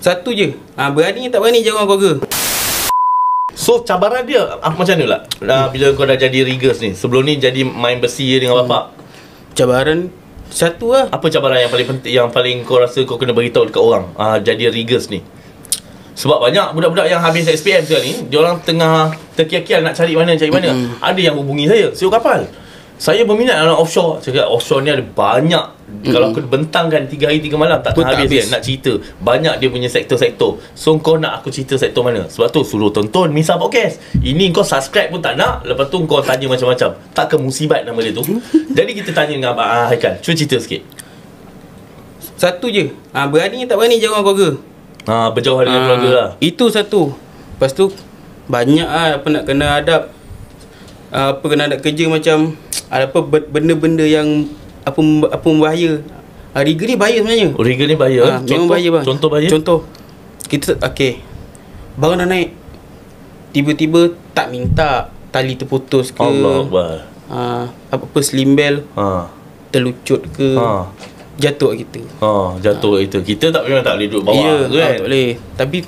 Satu je. Berani tak berani jangan keluarga. So cabaran dia macam mana lah? Bila kau dah jadi riggers ni, sebelum ni jadi main besi dengan bapak. Cabaran satu lah. Apa cabaran yang paling penting, yang paling kau rasa kau kena beritahu dekat orang jadi riggers ni? Sebab banyak budak-budak yang habis SPM sekarang ni, diorang tengah terkial-kial nak cari mana. Ada yang hubungi saya, siu kapal, saya berminat dalam offshore. Cakap offshore ni ada banyak. Kalau aku bentangkan 3 hari 3 malam tak habis kan nak cerita. Banyak dia punya sektor-sektor. So kau nak aku cerita sektor mana? Sebab tu suruh tonton Misa Podcast. Ini kau subscribe pun tak nak. Lepas tu kau tanya macam-macam. Tak ke musibat nama dia tu. Jadi kita tanya dengan Abang Haikal. Cuba cerita sikit. Satu je. Berani tak berani jangan keluarga. Berjauh dengan keluarga lah. Itu satu. Lepas tu banyak apa nak kena adab. Apa kena adab kerja macam apa benda-benda yang apa membahaya. Rigger ni bahaya sebenarnya. Rigger ni bahaya. Memang bahaya bang. Contoh bahaya. Contoh kita barang dah naik, tiba-tiba tak minta, tali terputus ke, Allah Akbar. apa slim bell terlucut ke, jatuh kat kita. Jatuh kat kita. Kita tak memang tak boleh duduk bawah tu kan. Tak boleh. Tapi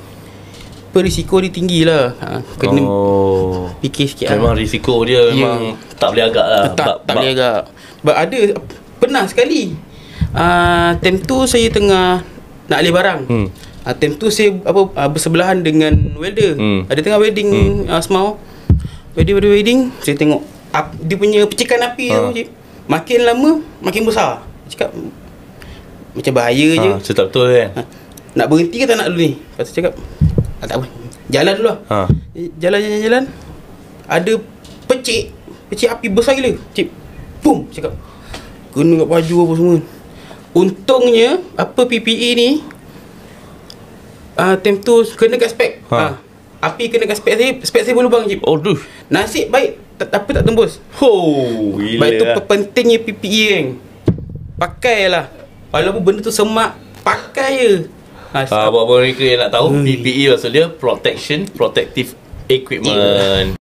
risiko dia tinggi lah. Kena fikir sikit. Memang risiko dia memang tak boleh agak lah. Tak boleh agak. Sebab ada pernah sekali time tu saya tengah nak alih barang. Time tu saya bersebelahan dengan welder. Ada tengah welding semau. Welding saya tengok dia punya percikan api tu makin lama makin besar. Cakap macam bahaya je. Saya tak betul kan. Nak berhenti ke tak nak dulu ni? Lepas tu cakap tak apa, jalan dulu lah. Jalan. Ada pecik api besar gila. Boom, cakap kena kat baju apa semua. Untungnya apa PPE ni time tu kena kat spek. Api kena kat spek saya berlubang je. Nasib baik tapi tak tembus. Gila. Baik tu pentingnya PPE kan. Pakailah. Walaupun benda tu semak, pakai je. Buat mereka yang nak tahu, PPE maksud dia Protective Equipment.